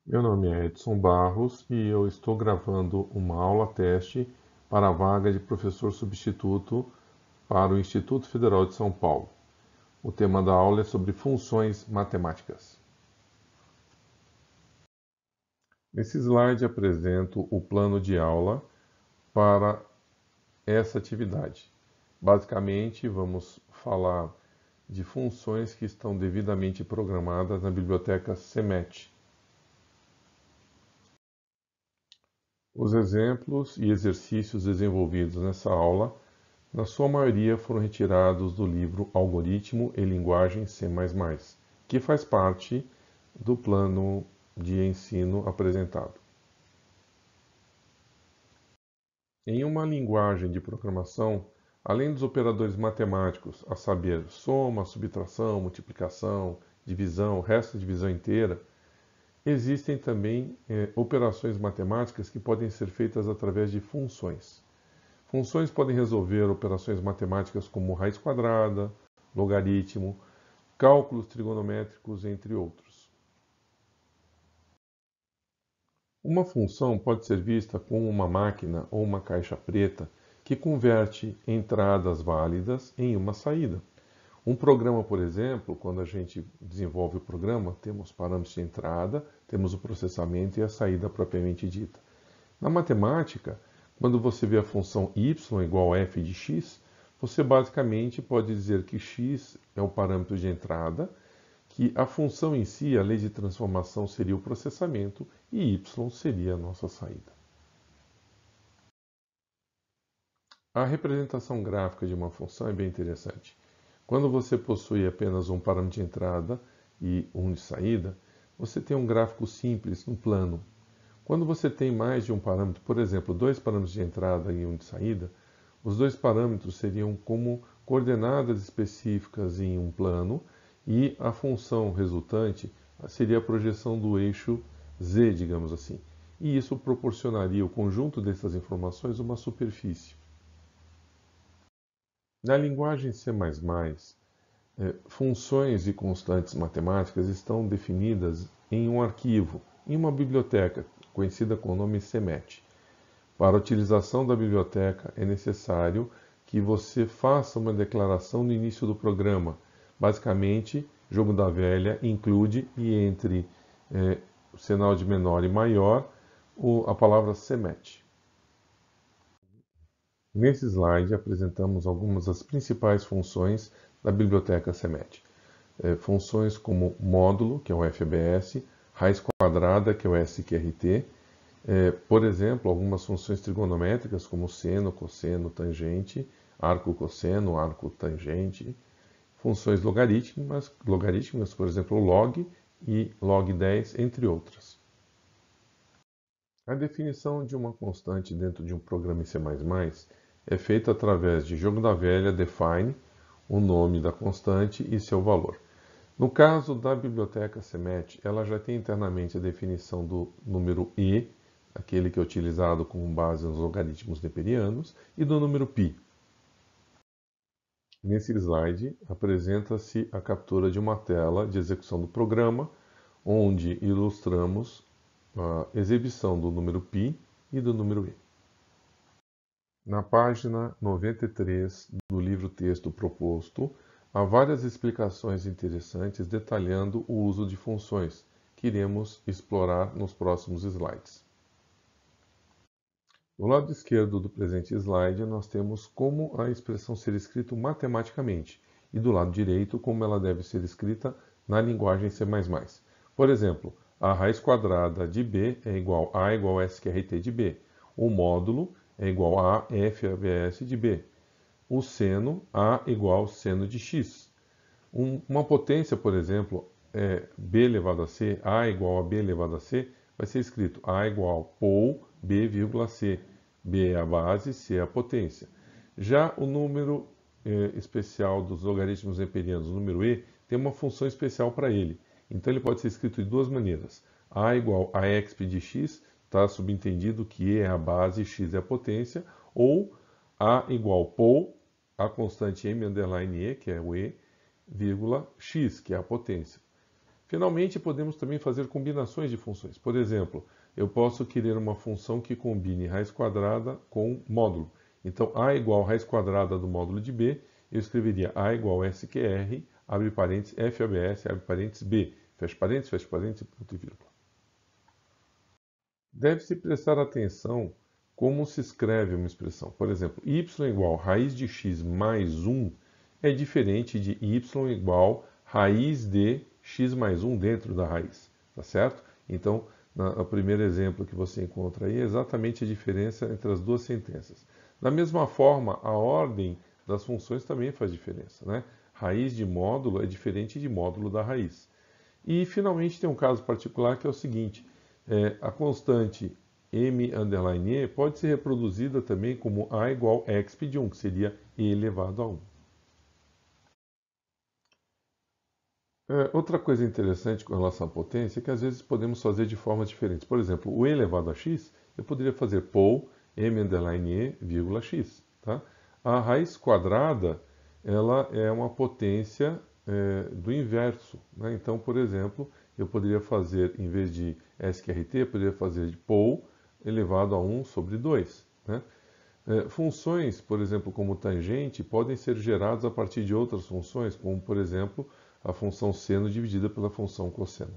Meu nome é Edson Barros e eu estou gravando uma aula teste para a vaga de professor substituto para o Instituto Federal de São Paulo. O tema da aula é sobre funções matemáticas. Nesse slide apresento o plano de aula para essa atividade. Basicamente, vamos falar de funções que estão devidamente programadas na biblioteca CEMET. Os exemplos e exercícios desenvolvidos nessa aula, na sua maioria, foram retirados do livro Algoritmo e Linguagem C++, que faz parte do plano de ensino apresentado. Em uma linguagem de programação, além dos operadores matemáticos, a saber, soma, subtração, multiplicação, divisão, resto de divisão inteira, existem também operações matemáticas que podem ser feitas através de funções. Funções podem resolver operações matemáticas como raiz quadrada, logaritmo, cálculos trigonométricos, entre outros. Uma função pode ser vista como uma máquina ou uma caixa preta que converte entradas válidas em uma saída. Um programa, por exemplo, quando a gente desenvolve o programa, temos parâmetros de entrada, temos o processamento e a saída propriamente dita. Na matemática, quando você vê a função y igual a f de x, você basicamente pode dizer que x é o parâmetro de entrada, que a função em si, a lei de transformação, seria o processamento e y seria a nossa saída. A representação gráfica de uma função é bem interessante. Quando você possui apenas um parâmetro de entrada e um de saída, você tem um gráfico simples, um plano. Quando você tem mais de um parâmetro, por exemplo, dois parâmetros de entrada e um de saída, os dois parâmetros seriam como coordenadas específicas em um plano e a função resultante seria a projeção do eixo z, digamos assim. E isso proporcionaria o conjunto dessas informações uma superfície. Na linguagem C++, funções e constantes matemáticas estão definidas em um arquivo, em uma biblioteca, conhecida com o nome CEMET. Para a utilização da biblioteca, é necessário que você faça uma declaração no início do programa. Basicamente, jogo da velha include e entre o sinal de menor e maior a palavra CEMET. Nesse slide, apresentamos algumas das principais funções da biblioteca CEMET. Funções como módulo, que é o FBS, raiz quadrada, que é o SQRT, por exemplo, algumas funções trigonométricas como seno, cosseno, tangente, arco-cosseno, arco-tangente, funções logarítmicas, por exemplo, log e log10, entre outras. A definição de uma constante dentro de um programa em C++ é feita através de jogo da velha define, o nome da constante e seu valor. No caso da biblioteca CEMET, ela já tem internamente a definição do número e, aquele que é utilizado como base nos logaritmos neperianos, e do número π. Nesse slide, apresenta-se a captura de uma tela de execução do programa, onde ilustramos a exibição do número π e do número e. Na página 93 do livro-texto proposto, há várias explicações interessantes detalhando o uso de funções, que iremos explorar nos próximos slides. No lado esquerdo do presente slide, nós temos como a expressão ser escrita matematicamente, e do lado direito, como ela deve ser escrita na linguagem C++. Por exemplo, a raiz quadrada de b é igual a SQRT de b. O módulo é igual a FABS de b. O seno, A igual seno de x. Uma potência, por exemplo, b elevado a c, A igual a b elevado a c, vai ser escrito A igual π b, c. B é a base, c é a potência. Já o número especial dos logaritmos neperianos, o número e, tem uma função especial para ele. Então ele pode ser escrito de duas maneiras. A igual a exp de x, está subentendido que e é a base e x é a potência, ou A igual π, a constante m underline e, que é o e, vírgula x, que é a potência. Finalmente, podemos também fazer combinações de funções. Por exemplo, eu posso querer uma função que combine raiz quadrada com módulo. Então, a igual raiz quadrada do módulo de b, eu escreveria a igual SQR, abre parênteses, FABS, abre parênteses, b, fecha parênteses, ponto e vírgula. Deve-se prestar atenção como se escreve uma expressão. Por exemplo, y igual raiz de x mais 1 é diferente de y igual raiz de x mais 1 dentro da raiz, tá certo? Então, o primeiro exemplo que você encontra aí é exatamente a diferença entre as duas sentenças. Da mesma forma, a ordem das funções também faz diferença, né? Raiz de módulo é diferente de módulo da raiz. E, finalmente, tem um caso particular que é o seguinte, a constante m_e pode ser reproduzida também como a igual exp de 1, que seria e elevado a 1. Outra coisa interessante com relação à potência é que às vezes podemos fazer de formas diferentes. Por exemplo, o e elevado a x, eu poderia fazer pou m_e, vírgula x. Tá? A raiz quadrada, ela é uma potência do inverso. Né? Então, por exemplo, eu poderia fazer, em vez de SQRT, eu poderia fazer de pou elevado a 1 sobre 2. Né? Funções, por exemplo, como tangente, podem ser geradas a partir de outras funções, como, por exemplo, a função seno dividida pela função cosseno.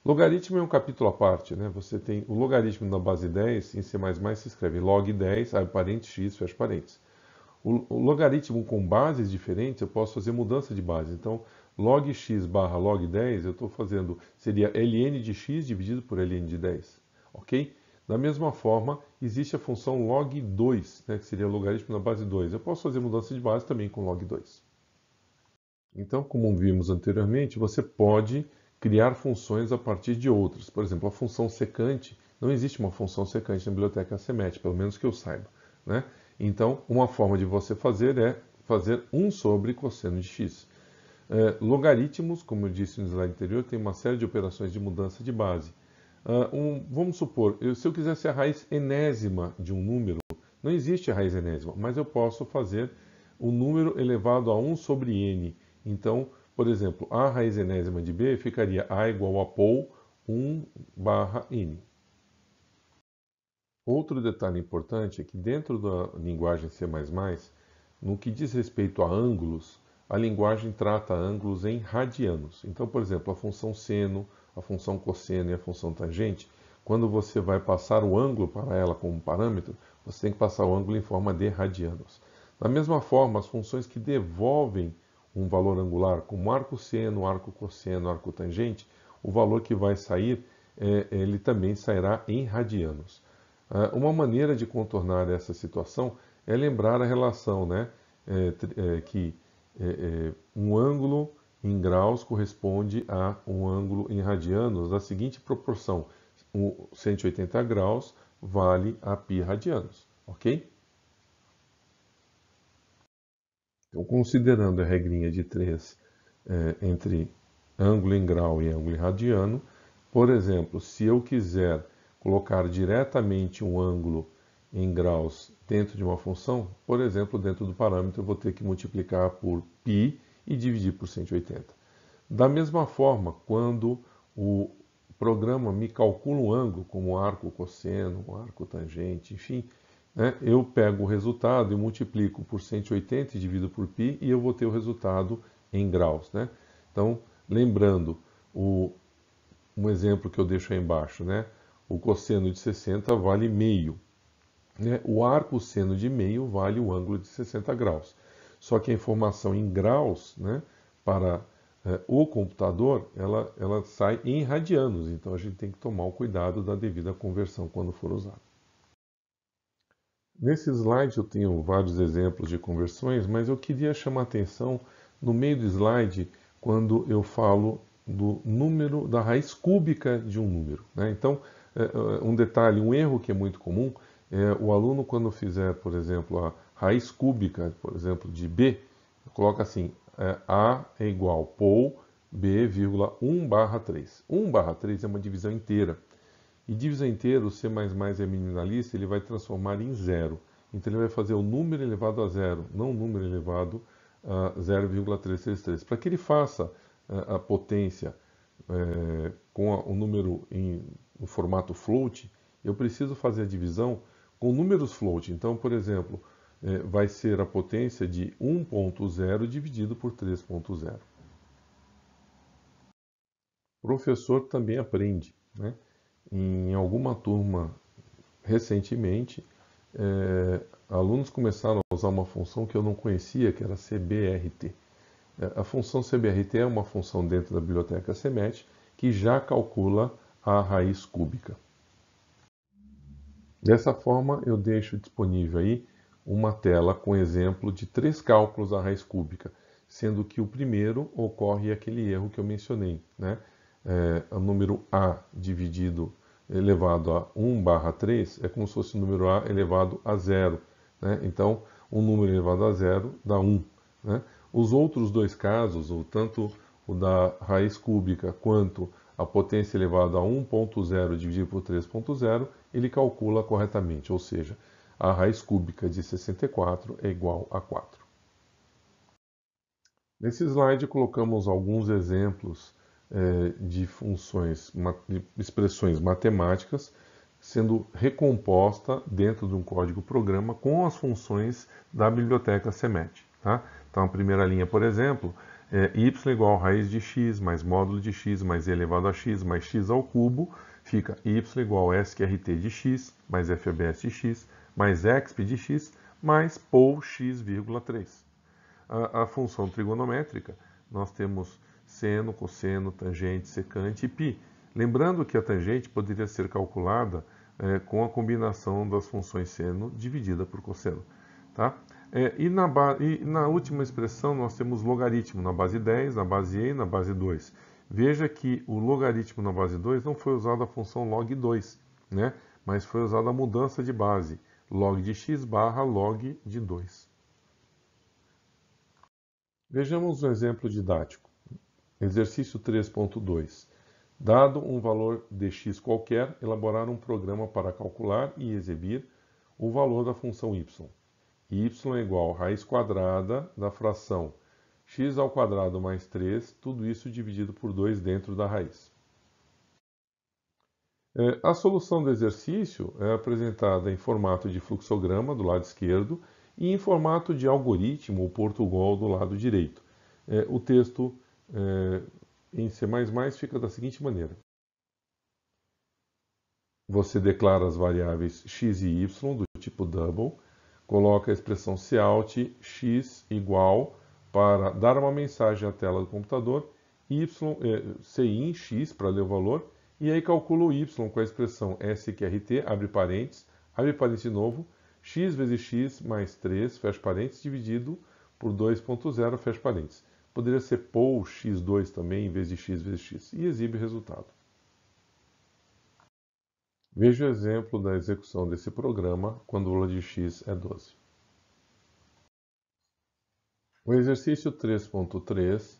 Logaritmo é um capítulo à parte, né? Você tem o logaritmo na base 10, em C++ se escreve log 10, abre parênteses, x, fecha parênteses. O logaritmo com bases diferentes, eu posso fazer mudança de base. Então, log x barra log 10, eu estou fazendo, seria ln de x dividido por ln de 10, ok? Da mesma forma, existe a função log 2, né, que seria logaritmo na base 2. Eu posso fazer mudança de base também com log 2. Então, como vimos anteriormente, você pode criar funções a partir de outras. Por exemplo, a função secante, não existe uma função secante na biblioteca CMET, pelo menos que eu saiba. Né? Então, uma forma de você fazer é fazer 1 sobre cosseno de x. Logaritmos, como eu disse no slide anterior, tem uma série de operações de mudança de base. Vamos supor, se eu quisesse a raiz enésima de um número, não existe a raiz enésima, mas eu posso fazer o número elevado a 1 sobre n. Então, por exemplo, a raiz enésima de b ficaria a igual a pou 1 barra n. Outro detalhe importante é que dentro da linguagem C++, no que diz respeito a ângulos, a linguagem trata ângulos em radianos. Então, por exemplo, a função seno, a função cosseno e a função tangente, quando você vai passar o ângulo para ela como parâmetro, você tem que passar o ângulo em forma de radianos. Da mesma forma, as funções que devolvem um valor angular, como arco seno, arco cosseno, arco tangente, o valor que vai sair, ele também sairá em radianos. Uma maneira de contornar essa situação é lembrar a relação, né, que um ângulo em graus corresponde a um ângulo em radianos da seguinte proporção: 180 graus vale a π radianos, ok? Então, considerando a regrinha de 3 entre ângulo em grau e ângulo em radiano, por exemplo, se eu quiser colocar diretamente um ângulo em graus dentro de uma função, por exemplo, dentro do parâmetro, eu vou ter que multiplicar por π e dividir por 180. Da mesma forma, quando o programa me calcula um ângulo, como arco cosseno, arco tangente, enfim, né, eu pego o resultado e multiplico por 180 e divido por π e eu vou ter o resultado em graus. Né? Então, lembrando, um exemplo que eu deixo aí embaixo, né? O cosseno de 60 vale meio. Né? O arco seno de meio vale o ângulo de 60 graus. Só que a informação em graus, né, para o computador, ela sai em radianos. Então a gente tem que tomar o cuidado da devida conversão quando for usado. Nesse slide eu tenho vários exemplos de conversões, mas eu queria chamar a atenção no meio do slide quando eu falo do número, da raiz cúbica de um número. Né? Então, um detalhe, um erro que é muito comum, é o aluno quando fizer, por exemplo, a raiz cúbica, por exemplo, de b, coloca assim, a é igual pou b, 1 barra 3. 1 barra 3 é uma divisão inteira. E divisão inteira, o C++ é minimalista, ele vai transformar em zero. Então ele vai fazer o número elevado a zero, não o número elevado a 0,333. Para que ele faça a potência com o número no formato float, eu preciso fazer a divisão com números float. Então, por exemplo, vai ser a potência de 1.0 dividido por 3.0. O professor também aprende, né? Em alguma turma recentemente, alunos começaram a usar uma função que eu não conhecia, que era CBRT. A função CBRT é uma função dentro da biblioteca CMET que já calcula a raiz cúbica. Dessa forma, eu deixo disponível aí uma tela com exemplo de 3 cálculos da raiz cúbica, sendo que o primeiro ocorre aquele erro que eu mencionei, né? O número a dividido elevado a 1/3 é como se fosse o número a elevado a 0. Né? Então, um número elevado a 0 dá 1. Né? Os outros dois casos, tanto o da raiz cúbica quanto a potência elevada a 1.0 dividido por 3.0, ele calcula corretamente, ou seja, a raiz cúbica de 64 é igual a 4. Nesse slide colocamos alguns exemplos de funções, de expressões matemáticas sendo recomposta dentro de um código-programa com as funções da biblioteca CMET. Tá? Então, a primeira linha, por exemplo, é y igual a raiz de x mais módulo de x mais e elevado a x mais x ao cubo, fica y igual a sqrt de x mais fbs de x mais exp de x mais pou x, 3. A função trigonométrica, nós temos seno, cosseno, tangente, secante e π. Lembrando que a tangente poderia ser calculada com a combinação das funções seno dividida por cosseno. Tá? E na última expressão nós temos logaritmo na base 10, na base e na base 2. Veja que o logaritmo na base 2 não foi usada a função log2, né? Mas foi usada a mudança de base, log de x barra log de 2. Vejamos um exemplo didático. Exercício 3.2. Dado um valor de x qualquer, elaborar um programa para calcular e exibir o valor da função y. Y é igual a raiz quadrada da fração x ao quadrado mais 3, tudo isso dividido por 2 dentro da raiz. A solução do exercício é apresentada em formato de fluxograma do lado esquerdo e em formato de algoritmo ou Portugal do lado direito. O texto em C++ fica da seguinte maneira. Você declara as variáveis x e y do tipo double, coloca a expressão cout x igual para dar uma mensagem à tela do computador, cin x para ler o valor, e aí calcula o y com a expressão sqrt, abre parênteses de novo, x vezes x mais 3, fecha parênteses, dividido por 2.0, fecha parênteses. Poderia ser pou x2 também, em vez de x vezes x, e exibe o resultado. Veja o exemplo da execução desse programa quando o valor de x é 12. O exercício 3.3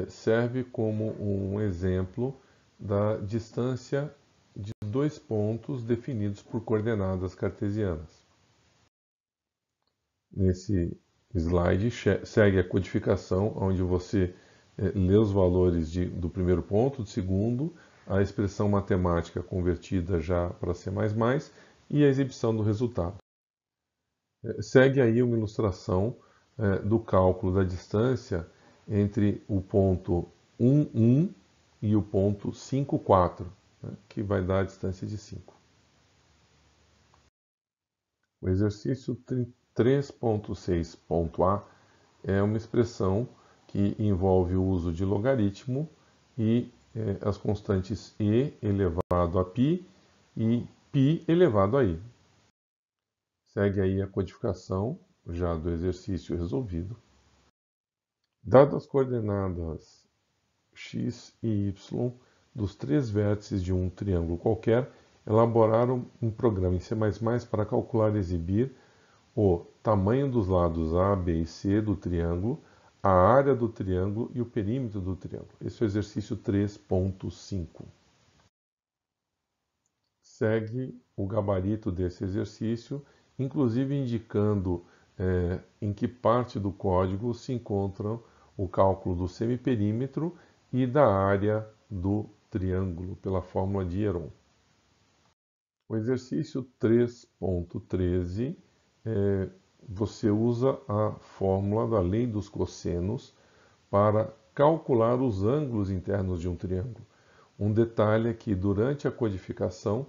serve como um exemplo da distância de 2 pontos definidos por coordenadas cartesianas. Nesse slide segue a codificação, onde você lê os valores do primeiro ponto, do segundo, a expressão matemática convertida já para C++ e a exibição do resultado. Segue aí uma ilustração do cálculo da distância entre o ponto 1, 1 e o ponto 5, 4, né, que vai dar a distância de 5. O exercício 3.6.a é uma expressão que envolve o uso de logaritmo e as constantes e elevado a π e π elevado a i. Segue aí a codificação já do exercício resolvido. Dadas as coordenadas x e y dos 3 vértices de um triângulo qualquer, elaboraram um programa em C++ para calcular e exibir o tamanho dos lados A, B e C do triângulo, a área do triângulo e o perímetro do triângulo. Esse é o exercício 3.5. Segue o gabarito desse exercício, inclusive indicando em que parte do código se encontram o cálculo do semiperímetro e da área do triângulo pela fórmula de Heron. O exercício 3.13, você usa a fórmula da lei dos cossenos para calcular os ângulos internos de um triângulo. Um detalhe é que durante a codificação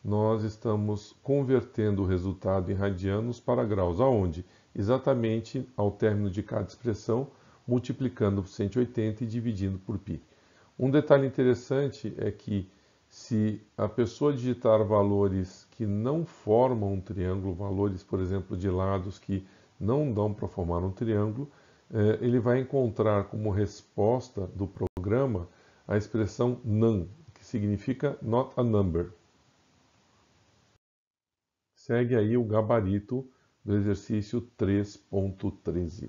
nós estamos convertendo o resultado em radianos para graus, aonde? Exatamente ao término de cada expressão, multiplicando por 180 e dividindo por π. Um detalhe interessante é que se a pessoa digitar valores que não formam um triângulo, valores, por exemplo, de lados que não dão para formar um triângulo, ele vai encontrar como resposta do programa a expressão none, que significa not a number. Segue aí o gabarito do exercício 3.13.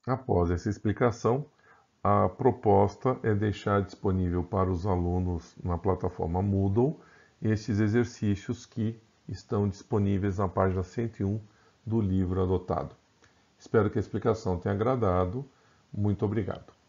Após essa explicação, a proposta é deixar disponível para os alunos na plataforma Moodle estes exercícios que estão disponíveis na página 101 do livro adotado. Espero que a explicação tenha agradado. Muito obrigado.